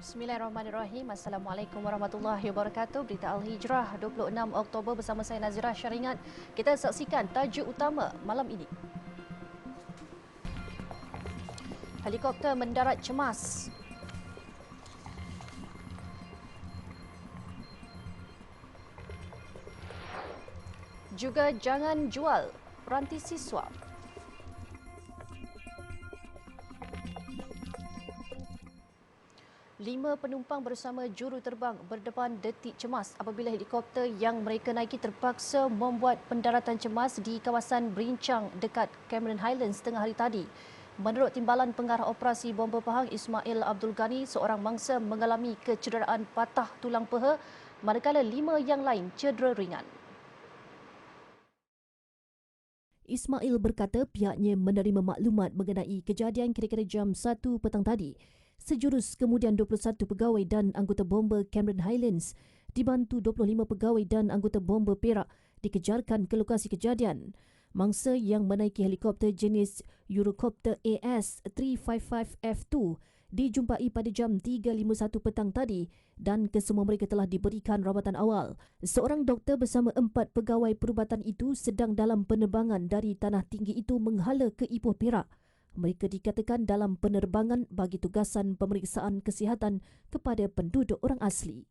Bismillahirrahmanirrahim. Assalamualaikum warahmatullahi wabarakatuh. Berita Al-Hijrah 26 Oktober bersama saya Nazira Syaringat. Kita saksikan tajuk utama malam ini. Helikopter mendarat cemas. Juga jangan jual peranti siswa. Lima penumpang bersama juru terbang berdepan detik cemas apabila helikopter yang mereka naiki terpaksa membuat pendaratan cemas di kawasan Berincang dekat Cameron Highlands tengah hari tadi. Menurut Timbalan Pengarah Operasi Bomba Pahang Ismail Abdul Ghani, seorang mangsa mengalami kecederaan patah tulang peha manakala lima yang lain cedera ringan. Ismail berkata pihaknya menerima maklumat mengenai kejadian kira-kira jam 1 petang tadi. Sejurus kemudian 21 pegawai dan anggota bomba Cameron Highlands dibantu 25 pegawai dan anggota bomba Perak dikejarkan ke lokasi kejadian. Mangsa yang menaiki helikopter jenis Eurocopter AS355F2 dijumpai pada jam 3.51 petang tadi dan kesemua mereka telah diberikan rawatan awal. Seorang doktor bersama 4 pegawai perubatan itu sedang dalam penerbangan dari tanah tinggi itu menghala ke Ipoh Perak. Mereka dikatakan dalam penerbangan bagi tugasan pemeriksaan kesihatan kepada penduduk orang asli.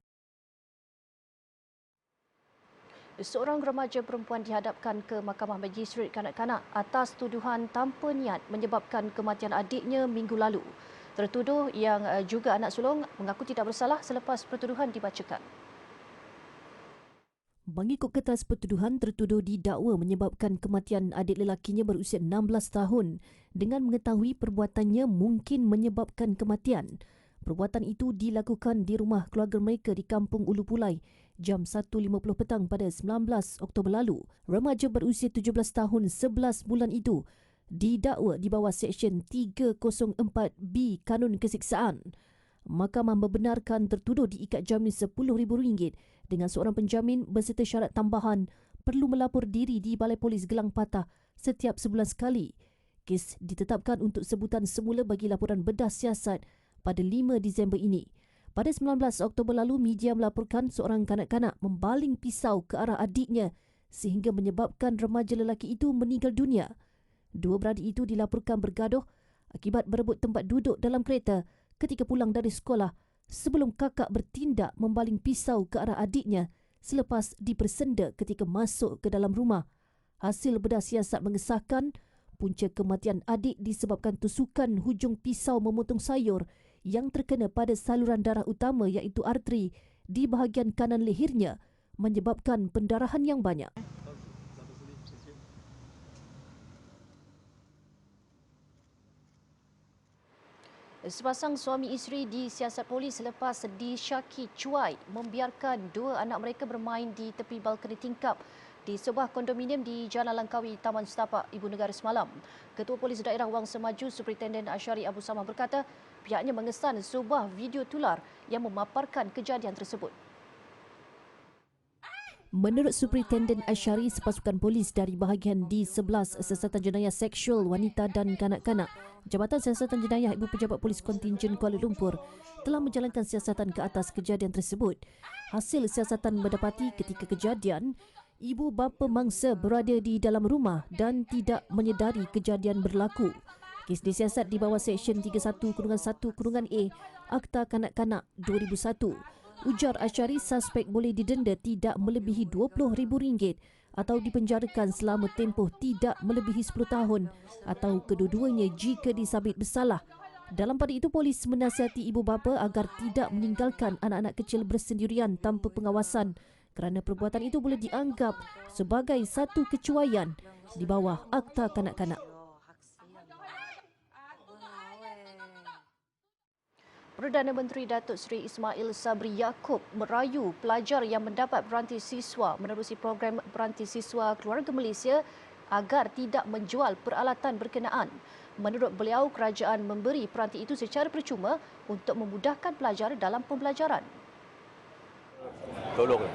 Seorang remaja perempuan dihadapkan ke Mahkamah Magistrate Kanak-kanak atas tuduhan tanpa niat menyebabkan kematian adiknya minggu lalu. Tertuduh yang juga anak sulung mengaku tidak bersalah selepas pertuduhan dibacakan. Mengikut kertas pertuduhan, tertuduh didakwa menyebabkan kematian adik lelakinya berusia 16 tahun dengan mengetahui perbuatannya mungkin menyebabkan kematian. Perbuatan itu dilakukan di rumah keluarga mereka di Kampung Ulu Pulai jam 1.50 petang pada 19 Oktober lalu. Remaja berusia 17 tahun 11 bulan itu didakwa di bawah Seksyen 304B Kanun Kesiksaan. Mahkamah membenarkan tertuduh diikat jamin RM10,000 dengan seorang penjamin berserta syarat tambahan perlu melapor diri di Balai Polis Gelang Patah setiap sebulan sekali. Kes ditetapkan untuk sebutan semula bagi laporan bedah siasat pada 5 Disember ini. Pada 19 Oktober lalu, media melaporkan seorang kanak-kanak membaling pisau ke arah adiknya sehingga menyebabkan remaja lelaki itu meninggal dunia. Dua beradik itu dilaporkan bergaduh akibat berebut tempat duduk dalam kereta ketika pulang dari sekolah sebelum kakak bertindak membaling pisau ke arah adiknya selepas dipersenda ketika masuk ke dalam rumah. Hasil bedah siasat mengesahkan punca kematian adik disebabkan tusukan hujung pisau memotong sayur yang terkena pada saluran darah utama iaitu arteri di bahagian kanan lehernya menyebabkan pendarahan yang banyak. Sepasang suami isteri disiasat polis selepas disyaki cuai membiarkan dua anak mereka bermain di tepi balkoni tingkap di sebuah kondominium di Jalan Langkawi, Taman Setapak, Ibu Negara semalam. Ketua Polis Daerah Wangsa Maju, Superintenden Asyari Abu Samah berkata pihaknya mengesan sebuah video tular yang memaparkan kejadian tersebut. Menurut Superintenden Asyari, sepasukan polis dari bahagian D11 Siasatan Jenayah Seksual Wanita dan Kanak-kanak, Jabatan Siasatan Jenayah Ibu Pejabat Polis Kontingen Kuala Lumpur telah menjalankan siasatan ke atas kejadian tersebut. Hasil siasatan mendapati ketika kejadian, ibu bapa mangsa berada di dalam rumah dan tidak menyedari kejadian berlaku. Kes disiasat di bawah Seksyen 31-1-A Akta Kanak-kanak 2001. Ujar Asyari, suspek boleh didenda tidak melebihi RM20,000 atau dipenjarakan selama tempoh tidak melebihi 10 tahun atau kedua-duanya jika disabit bersalah. Dalam pada itu, polis menasihati ibu bapa agar tidak meninggalkan anak-anak kecil bersendirian tanpa pengawasan kerana perbuatan itu boleh dianggap sebagai satu kecuaian di bawah Akta Kanak-kanak. Perdana Menteri Datuk Seri Ismail Sabri Yaakob merayu pelajar yang mendapat peranti siswa menerusi program peranti siswa keluarga Malaysia agar tidak menjual peralatan berkenaan. Menurut beliau, kerajaan memberi peranti itu secara percuma untuk memudahkan pelajar dalam pembelajaran. Tolong,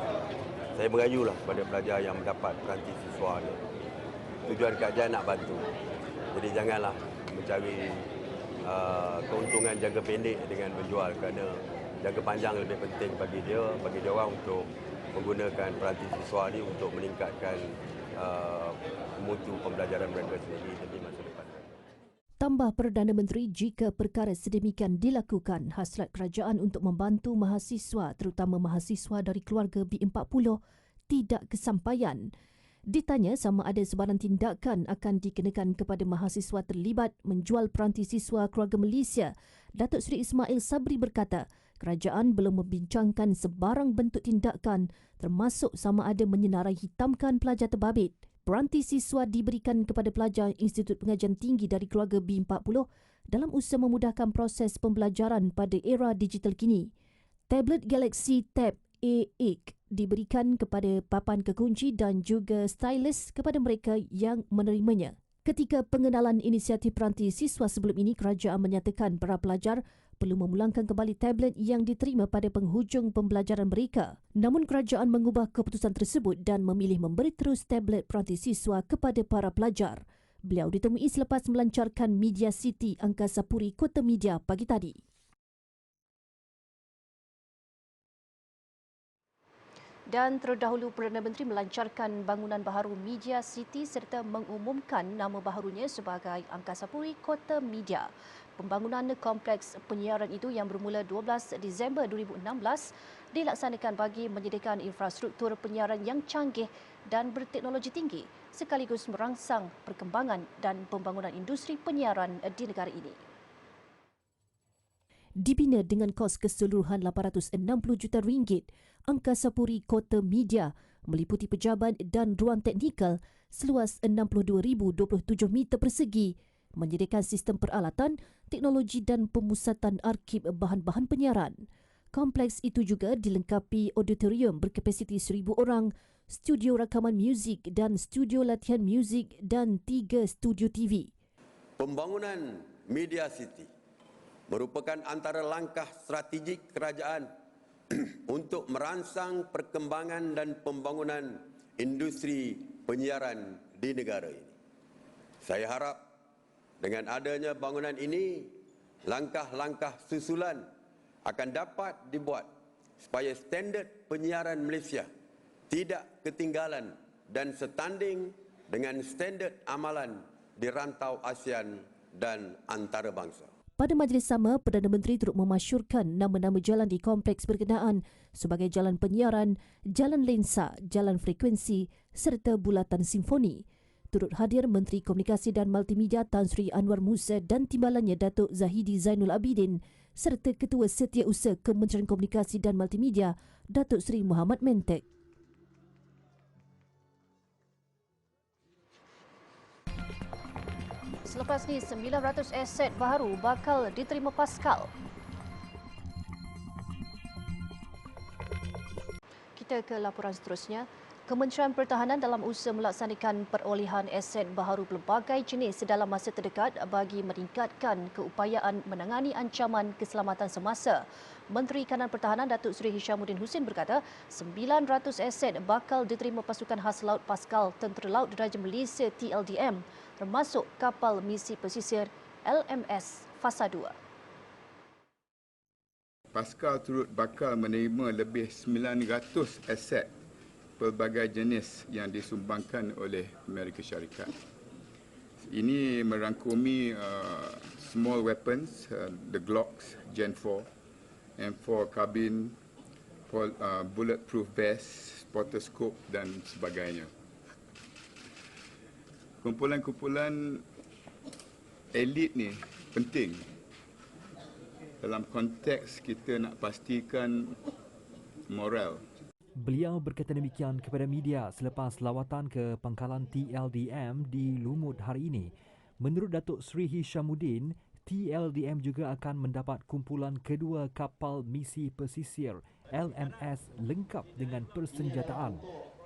saya merayulah kepada pelajar yang mendapat peranti siswa ni. Tujuan kerajaan nak bantu. Jadi janganlah mencari keuntungan jangka pendek dengan menjual kerana jangka panjang lebih penting bagi dia orang untuk menggunakan peranti siswa ni untuk meningkatkan mutu pembelajaran mereka sendiri demi masa depan. Tambah Perdana Menteri, jika perkara sedemikian dilakukan, hasrat kerajaan untuk membantu mahasiswa, terutama mahasiswa dari keluarga B40, tidak kesampaian. Ditanya sama ada sebarang tindakan akan dikenakan kepada mahasiswa terlibat menjual peranti siswa keluarga Malaysia, Datuk Seri Ismail Sabri berkata, kerajaan belum membincangkan sebarang bentuk tindakan termasuk sama ada menyenarai hitamkan pelajar terbabit. Peranti siswa diberikan kepada pelajar Institut Pengajian Tinggi dari keluarga B40 dalam usaha memudahkan proses pembelajaran pada era digital kini. Tablet Galaxy Tab A8 diberikan kepada papan kekunci dan juga stylus kepada mereka yang menerimanya. Ketika pengenalan inisiatif peranti siswa sebelum ini, kerajaan menyatakan para pelajar perlu memulangkan kembali tablet yang diterima pada penghujung pembelajaran mereka. Namun kerajaan mengubah keputusan tersebut dan memilih memberi terus tablet peranti siswa kepada para pelajar. Beliau ditemui selepas melancarkan Media City Angkasa Puri Kota Media pagi tadi. Dan terdahulu Perdana Menteri melancarkan bangunan baharu Media City serta mengumumkan nama baharunya sebagai Angkasa Puri Kota Media. Pembangunan kompleks penyiaran itu yang bermula 12 Disember 2016 dilaksanakan bagi menyediakan infrastruktur penyiaran yang canggih dan berteknologi tinggi sekaligus merangsang perkembangan dan pembangunan industri penyiaran di negara ini. Dibina dengan kos keseluruhan RM860 juta, Angkasa Puri Kota Media meliputi pejabat dan ruang teknikal seluas 62,027 meter persegi, menyediakan sistem peralatan, teknologi dan pemusatan arsip bahan-bahan penyiaran. Kompleks itu juga dilengkapi auditorium berkapasiti 1,000 orang, studio rakaman muzik dan studio latihan muzik dan 3 studio TV. Pembangunan Media City merupakan antara langkah strategik kerajaan untuk merangsang perkembangan dan pembangunan industri penyiaran di negara ini. Saya harap dengan adanya bangunan ini, langkah-langkah susulan akan dapat dibuat supaya standard penyiaran Malaysia tidak ketinggalan dan setanding dengan standard amalan di rantau ASEAN dan antarabangsa. Pada majlis sama, Perdana Menteri turut memasyurkan nama-nama jalan di kompleks berkenaan sebagai Jalan Penyiaran, Jalan Lensa, Jalan Frekuensi serta Bulatan Simfoni. Turut hadir Menteri Komunikasi dan Multimedia Tan Sri Anwar Musa dan timbalannya Datuk Zahidi Zainul Abidin serta Ketua Setiausaha Kementerian Komunikasi dan Multimedia Datuk Sri Muhammad Mentek. Selepas ni, 900 aset baharu bakal diterima Pascal. Kita ke laporan seterusnya. Kementerian Pertahanan dalam usaha melaksanakan perolehan aset baharu pelbagai jenis dalam masa terdekat bagi meningkatkan keupayaan menangani ancaman keselamatan semasa. Menteri Kanan Pertahanan Datuk Seri Hishamuddin Hussein berkata 900 aset bakal diterima pasukan khas laut Pascal Tentera Laut Diraja Malaysia TLDM termasuk kapal misi pesisir LMS Fasa 2. Pascal turut bakal menerima lebih 900 aset pelbagai jenis yang disumbangkan oleh Amerika Syarikat. Ini merangkumi small weapons, the Glocks Gen 4, M4 carbine, bulletproof vest, spotter scope dan sebagainya. Kumpulan-kumpulan elit ni penting dalam konteks kita nak pastikan moral. Beliau berkata demikian kepada media selepas lawatan ke pangkalan TLDM di Lumut hari ini. Menurut Datuk Seri Hishamuddin, TLDM juga akan mendapat kumpulan kedua kapal misi pesisir LMS lengkap dengan persenjataan.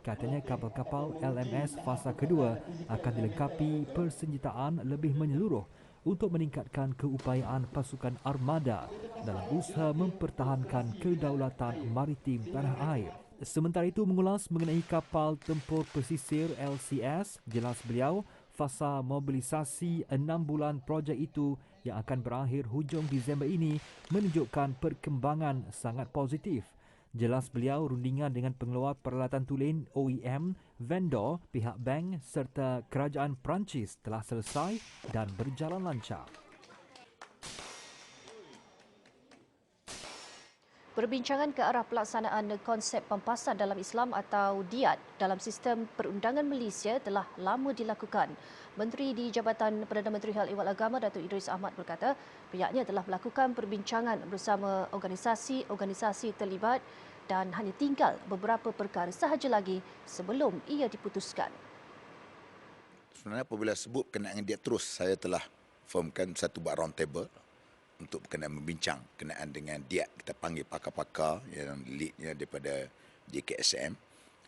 Katanya kapal-kapal LMS fasa kedua akan dilengkapi persenjataan lebih menyeluruh untuk meningkatkan keupayaan pasukan armada dalam usaha mempertahankan kedaulatan maritim tanah air. Sementara itu, mengulas mengenai kapal tempur pesisir LCS, jelas beliau, fasa mobilisasi 6 bulan projek itu yang akan berakhir hujung Disember ini menunjukkan perkembangan sangat positif. Jelas beliau, rundingan dengan pengeluar peralatan tulen OEM, vendor, pihak bank serta kerajaan Perancis telah selesai dan berjalan lancar. Perbincangan ke arah pelaksanaan konsep pempasan dalam Islam atau DIAD dalam sistem perundangan Malaysia telah lama dilakukan. Menteri di Jabatan Perdana Menteri Hal Ehwal Agama Datuk Idris Ahmad berkata pihaknya telah melakukan perbincangan bersama organisasi-organisasi terlibat dan hanya tinggal beberapa perkara sahaja lagi sebelum ia diputuskan. Sebenarnya apabila sebut berkenaan dia terus, saya telah formkan satu buat round table untuk berkenaan membincang berkenaan dengan dia. Kita panggil pakar-pakar yang leadnya daripada JKSM,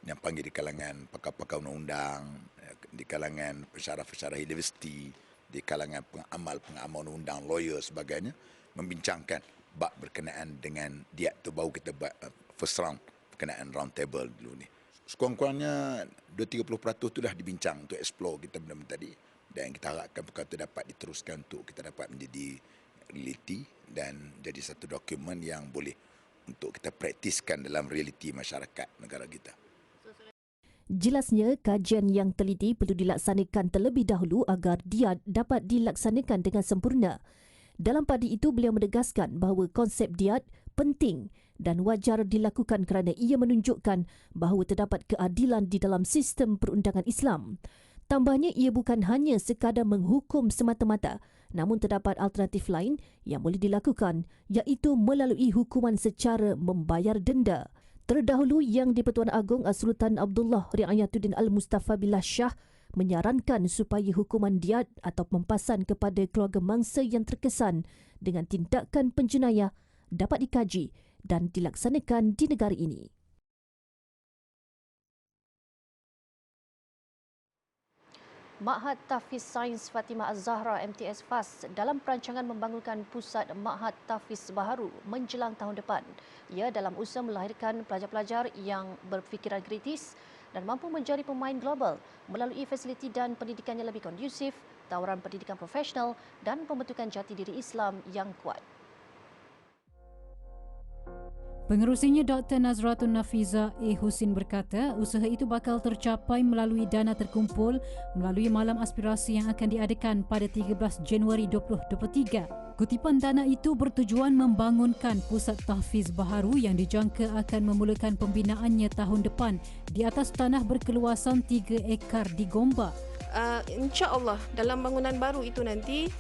yang panggil di kalangan pakar-pakar undang-undang, di kalangan pensyarah-pensyarah universiti, di kalangan pengamal undang-undang, lawyer sebagainya, membincangkan bab berkenaan dengan dia tu. Baru kita buat first round berkenaan round table dulu ni. Sekurang-kurangnya 2-30% tu dah dibincang untuk explore kita benda-benda tadi, dan kita harapkan perkara itu dapat diteruskan untuk kita dapat menjadi realiti dan jadi satu dokumen yang boleh untuk kita praktiskan dalam realiti masyarakat negara kita. Jelasnya, kajian yang teliti perlu dilaksanakan terlebih dahulu agar DIAD dapat dilaksanakan dengan sempurna. Dalam pada itu, beliau menegaskan bahawa konsep DIAD penting dan wajar dilakukan kerana ia menunjukkan bahawa terdapat keadilan di dalam sistem perundangan Islam. Tambahnya, ia bukan hanya sekadar menghukum semata-mata, namun terdapat alternatif lain yang boleh dilakukan, iaitu melalui hukuman secara membayar denda. Terdahulu, Yang di-Pertuan Agong Sultan Abdullah Riayatuddin Al-Mustafa Billah Shah menyarankan supaya hukuman DIAD atau pempasan kepada keluarga mangsa yang terkesan dengan tindakan penjenayah dapat dikaji dan dilaksanakan di negara ini. Ma'had Tahfiz Sains Fatimah Az-Zahra MTS FAS dalam perancangan membangunkan pusat Ma'had Tahfiz baharu menjelang tahun depan. Ia dalam usaha melahirkan pelajar-pelajar yang berfikiran kritis dan mampu menjadi pemain global melalui fasiliti dan pendidikan yang lebih kondusif, tawaran pendidikan profesional dan pembentukan jati diri Islam yang kuat. Pengerusinya Dr. Nazratun Nafiza A. Husin berkata usaha itu bakal tercapai melalui dana terkumpul melalui Malam Aspirasi yang akan diadakan pada 13 Januari 2023. Kutipan dana itu bertujuan membangunkan pusat tahfiz baharu yang dijangka akan memulakan pembinaannya tahun depan di atas tanah berkeluasan 3 ekar di Gombak. InsyaAllah dalam bangunan baru itu nanti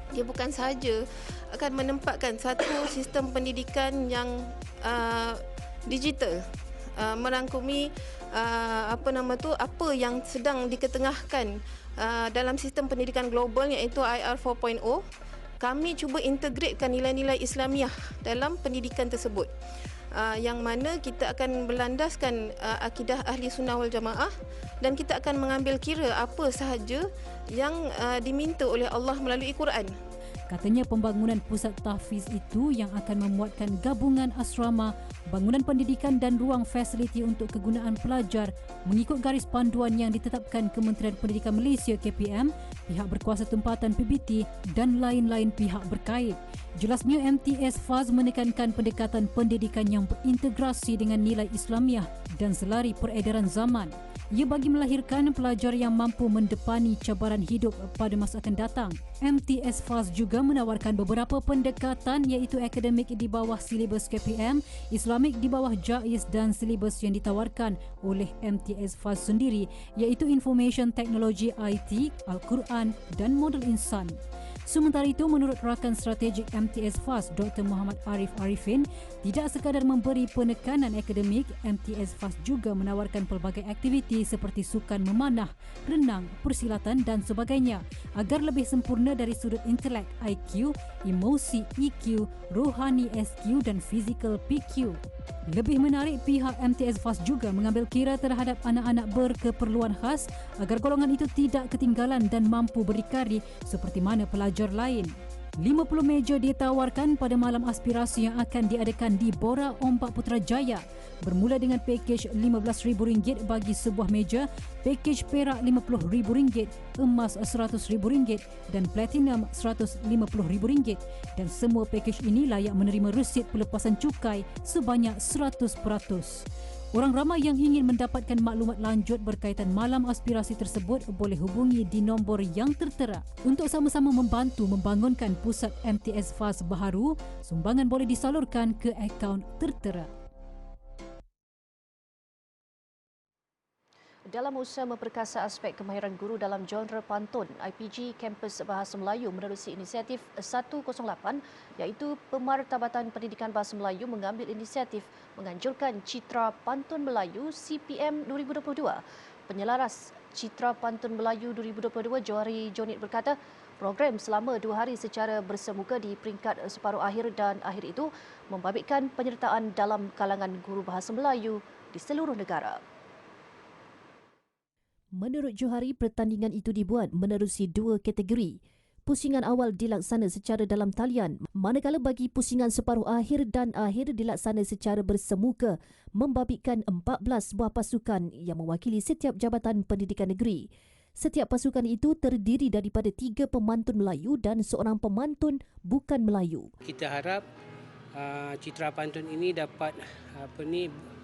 dia bukan sahaja akan menempatkan satu sistem pendidikan yang digital, merangkumi apa yang sedang diketengahkan dalam sistem pendidikan global iaitu IR 4.0. Kami cuba integratekan nilai-nilai Islamiah dalam pendidikan tersebut, yang mana kita akan berlandaskan akidah Ahli Sunnah wal Jamaah dan kita akan mengambil kira apa sahaja yang diminta oleh Allah melalui Quran. Katanya pembangunan pusat tahfiz itu yang akan memuatkan gabungan asrama, bangunan pendidikan dan ruang fasiliti untuk kegunaan pelajar mengikut garis panduan yang ditetapkan Kementerian Pendidikan Malaysia KPM, pihak berkuasa tempatan PBT dan lain-lain pihak berkait. Jelasnya MTS FAS menekankan pendekatan pendidikan yang berintegrasi dengan nilai Islamiah dan selari peredaran zaman. Ia bagi melahirkan pelajar yang mampu mendepani cabaran hidup pada masa akan datang. MTS FAS juga menawarkan beberapa pendekatan iaitu akademik di bawah silibus KPM, Islamik di bawah JAIS dan silibus yang ditawarkan oleh MTS FAS sendiri iaitu Information Technology IT, Al-Quran dan Model Insan. Sementara itu, menurut rakan strategik MTS FAS Dr. Muhammad Arif Arifin, tidak sekadar memberi penekanan akademik, MTS FAS juga menawarkan pelbagai aktiviti seperti sukan memanah, renang, persilatan dan sebagainya agar lebih sempurna dari sudut intelek IQ, emosi EQ, rohani SQ dan fizikal PQ. Lebih menarik, pihak MTS FAS juga mengambil kira terhadap anak-anak berkeperluan khas agar golongan itu tidak ketinggalan dan mampu berdikari seperti mana pelajar lain. 50 meja ditawarkan pada malam aspirasi yang akan diadakan di Bora Ombak Putrajaya. Bermula dengan pakej RM15,000 bagi sebuah meja, pakej perak RM50,000, emas RM100,000 dan platinum RM150,000. Dan semua pakej ini layak menerima resit pelepasan cukai sebanyak 100%. Orang ramai yang ingin mendapatkan maklumat lanjut berkaitan malam aspirasi tersebut boleh hubungi di nombor yang tertera. Untuk sama-sama membantu membangunkan pusat MTS FAS baharu, sumbangan boleh disalurkan ke akaun tertera. Dalam usaha memperkasa aspek kemahiran guru dalam genre pantun, IPG Kampus Bahasa Melayu menerusi inisiatif 108 iaitu Pemartabatan Pendidikan Bahasa Melayu mengambil inisiatif menganjurkan Citra Pantun Melayu CPM 2022. Penyelaras Citra Pantun Melayu 2022 Johari Jonit berkata, program selama 2 hari secara bersemuka di peringkat separuh akhir dan akhir itu membabitkan penyertaan dalam kalangan guru bahasa Melayu di seluruh negara. Menurut Johari, pertandingan itu dibuat menerusi 2 kategori. Pusingan awal dilaksana secara dalam talian, manakala bagi pusingan separuh akhir dan akhir dilaksana secara bersemuka, membabitkan 14 buah pasukan yang mewakili setiap Jabatan Pendidikan Negeri. Setiap pasukan itu terdiri daripada 3 pemantun Melayu dan seorang pemantun bukan Melayu. Kita harap citra pantun ini dapat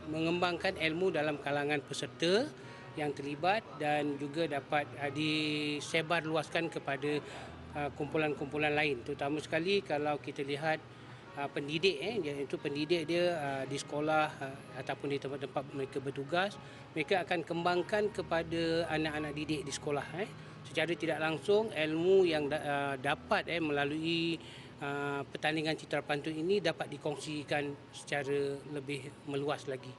mengembangkan ilmu dalam kalangan peserta yang terlibat dan juga dapat disebarluaskan kepada kumpulan-kumpulan lain, terutama sekali kalau kita lihat pendidik iaitu pendidik dia di sekolah ataupun di tempat-tempat mereka bertugas, mereka akan kembangkan kepada anak-anak didik di sekolah secara tidak langsung ilmu yang dapat melalui pertandingan citra pantun ini dapat dikongsikan secara lebih meluas lagi.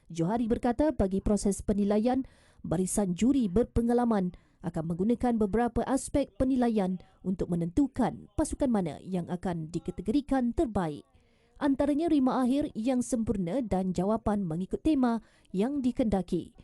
Johari berkata bagi proses penilaian, barisan juri berpengalaman akan menggunakan beberapa aspek penilaian untuk menentukan pasukan mana yang akan dikategorikan terbaik. Antaranya rima akhir yang sempurna dan jawapan mengikut tema yang dikendaki.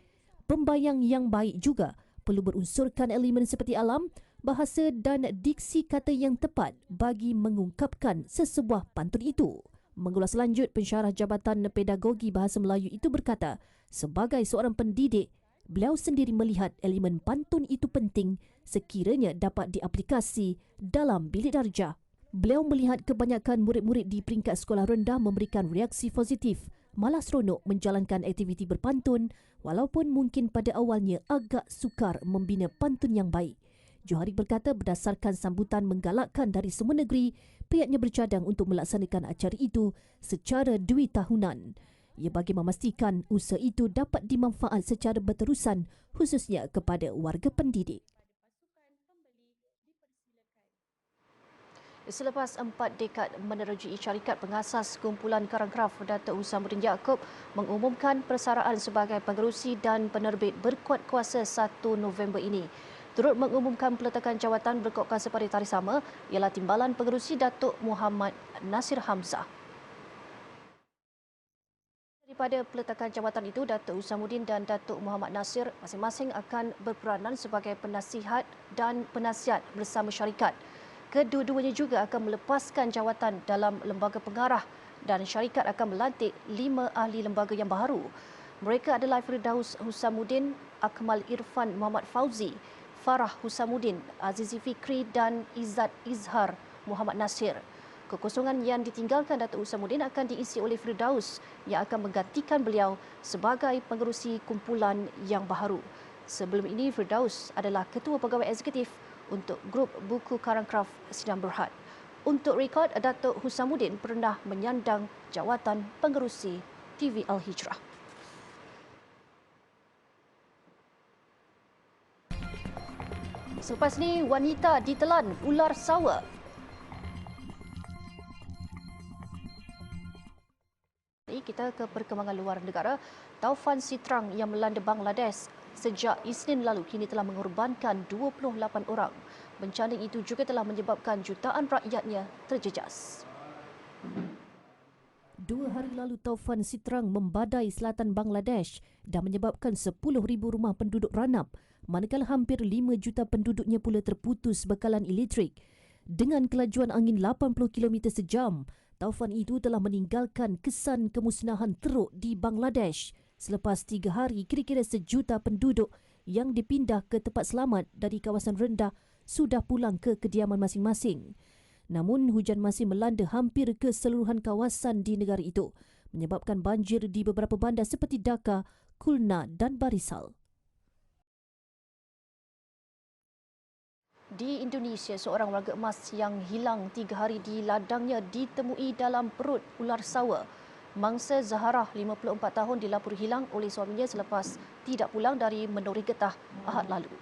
Pembayang yang baik juga perlu berunsurkan elemen seperti alam, bahasa dan diksi kata yang tepat bagi mengungkapkan sesebuah pantun itu. Mengulas lanjut, pensyarah Jabatan Pedagogi Bahasa Melayu itu berkata, sebagai seorang pendidik, beliau sendiri melihat elemen pantun itu penting sekiranya dapat diaplikasi dalam bilik darjah. Beliau melihat kebanyakan murid-murid di peringkat sekolah rendah memberikan reaksi positif, malah seronok menjalankan aktiviti berpantun walaupun mungkin pada awalnya agak sukar membina pantun yang baik. Johari berkata berdasarkan sambutan menggalakkan dari semua negeri, pihaknya bercadang untuk melaksanakan acara itu secara 2 tahunan. Ia bagi memastikan usaha itu dapat dimanfaat secara berterusan khususnya kepada warga pendidik. Selepas 4 dekad menerujui syarikat pengasas kumpulan Karang Kraft, Datuk Husamuddin Yaakob mengumumkan persaraan sebagai pengerusi dan penerbit berkuat kuasa 1 November ini. Turut mengumumkan peletakan jawatan berkuat kuasa pada tarikh sama ialah Timbalan Pengerusi Datuk Muhammad Nasir Hamzah. Daripada peletakan jawatan itu, Datuk Husamuddin dan Datuk Muhammad Nasir masing-masing akan berperanan sebagai penasihat dan penasihat bersama syarikat. Kedua-duanya juga akan melepaskan jawatan dalam lembaga pengarah dan syarikat akan melantik 5 ahli lembaga yang baharu. Mereka adalah Firdaus Husamuddin, Akmal Irfan Muhammad Fauzi, Farah Husamuddin, Azizi Fikri dan Izzat Izhar Muhammad Nasir. Kekosongan yang ditinggalkan Datuk Husamuddin akan diisi oleh Firdaus yang akan menggantikan beliau sebagai pengerusi kumpulan yang baharu. Sebelum ini, Firdaus adalah Ketua Pegawai Eksekutif untuk grup buku Karang Kraft Sidang Berhad. Untuk rekod, Datuk Husamuddin pernah menyandang jawatan pengerusi TV Al-Hijrah. Selepas ni, wanita ditelan ular sawa. Kita ke perkembangan luar negara. Taufan Sitrang yang melanda Bangladesh sejak Isnin lalu kini telah mengorbankan 28 orang. Bencana itu juga telah menyebabkan jutaan rakyatnya terjejas. 2 hari lalu Taufan Sitrang membadai selatan Bangladesh dan menyebabkan 10,000 rumah penduduk ranap, manakala hampir 5 juta penduduknya pula terputus bekalan elektrik. Dengan kelajuan angin 80 km sejam, taufan itu telah meninggalkan kesan kemusnahan teruk di Bangladesh selepas 3 hari kira-kira 1 juta penduduk yang dipindah ke tempat selamat dari kawasan rendah sudah pulang ke kediaman masing-masing. Namun hujan masih melanda hampir keseluruhan kawasan di negara itu, menyebabkan banjir di beberapa bandar seperti Dhaka, Khulna dan Barisal. Di Indonesia, seorang warga emas yang hilang 3 hari di ladangnya ditemui dalam perut ular sawa. Mangsa Zaharah, 54 tahun, dilaporkan hilang oleh suaminya selepas tidak pulang dari Menuri Getah Ahad lalu.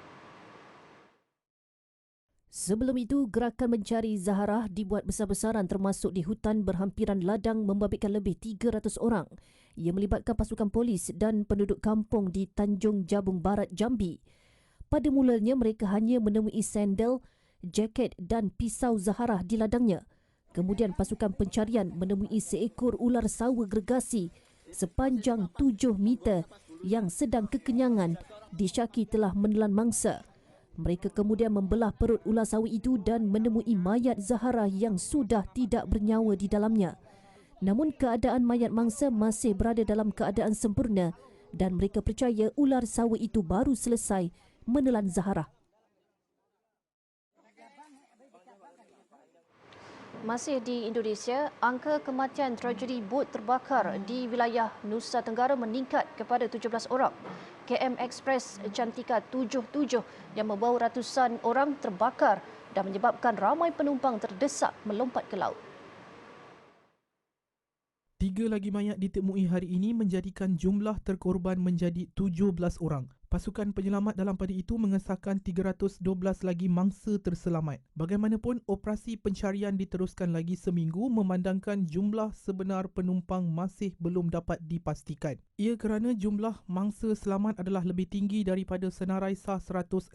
Sebelum itu, gerakan mencari Zaharah dibuat besar-besaran termasuk di hutan berhampiran ladang membabitkan lebih 300 orang. Ia melibatkan pasukan polis dan penduduk kampung di Tanjung Jabung Barat, Jambi. Pada mulanya, mereka hanya menemui sandal, jaket dan pisau Zaharah di ladangnya. Kemudian pasukan pencarian menemui seekor ular sawa gergasi sepanjang 7 meter yang sedang kekenyangan disyaki telah menelan mangsa. Mereka kemudian membelah perut ular sawa itu dan menemui mayat Zaharah yang sudah tidak bernyawa di dalamnya. Namun keadaan mayat mangsa masih berada dalam keadaan sempurna dan mereka percaya ular sawa itu baru selesai menelan Zaharah. Masih di Indonesia, angka kematian tragedi bot terbakar di wilayah Nusa Tenggara meningkat kepada 17 orang. KM Express Cantika 77 yang membawa ratusan orang terbakar dan menyebabkan ramai penumpang terdesak melompat ke laut. 3 lagi mayat ditemui hari ini menjadikan jumlah terkorban menjadi 17 orang. Pasukan penyelamat dalam pada itu mengesahkan 312 lagi mangsa terselamat. Bagaimanapun, operasi pencarian diteruskan lagi seminggu memandangkan jumlah sebenar penumpang masih belum dapat dipastikan. Ia kerana jumlah mangsa selamat adalah lebih tinggi daripada senarai sah 167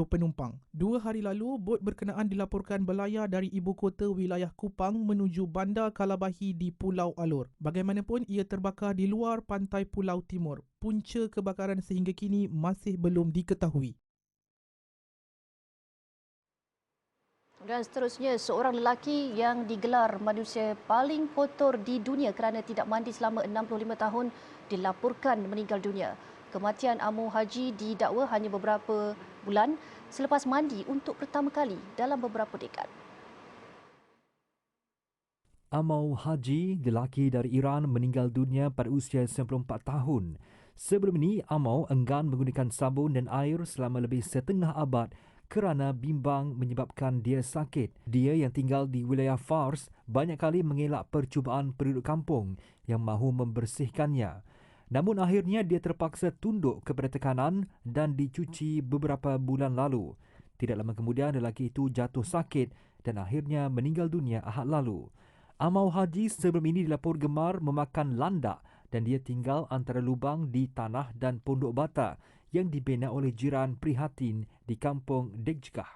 penumpang. 2 hari lalu, bot berkenaan dilaporkan berlayar dari ibu kota wilayah Kupang menuju Bandar Kalabahi di Pulau Alor. Bagaimanapun, ia terbakar di luar pantai Pulau Timur. Punca kebakaran sehingga kini masih belum diketahui. Dan seterusnya, seorang lelaki yang digelar manusia paling kotor di dunia kerana tidak mandi selama 65 tahun dilaporkan meninggal dunia. Kematian Amau Haji didakwa hanya beberapa bulan selepas mandi untuk pertama kali dalam beberapa dekad. Amau Haji, lelaki dari Iran, meninggal dunia pada usia 94 tahun. Sebelum ini, Amau enggan menggunakan sabun dan air selama lebih setengah abad kerana bimbang menyebabkan dia sakit. Dia yang tinggal di wilayah Fars banyak kali mengelak percubaan penduduk kampung yang mahu membersihkannya. Namun akhirnya dia terpaksa tunduk kepada tekanan dan dicuci beberapa bulan lalu. Tidak lama kemudian, lelaki itu jatuh sakit dan akhirnya meninggal dunia Ahad lalu. Amau Haji sebelum ini dilaporkan gemar memakan landak dan dia tinggal antara lubang di tanah dan pondok bata yang dibina oleh jiran prihatin di kampung Dekjkah.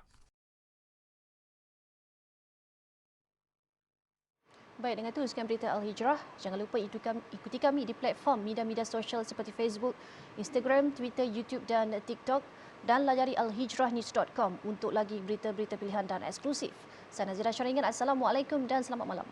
Baik, dengan itu sekian berita Al-Hijrah. Jangan lupa ikuti kami di platform media-media sosial seperti Facebook, Instagram, Twitter, YouTube dan TikTok dan layari alhijrahnews.com untuk lagi berita-berita pilihan dan eksklusif. Saya Nazira Syaringan. Assalamualaikum dan selamat malam.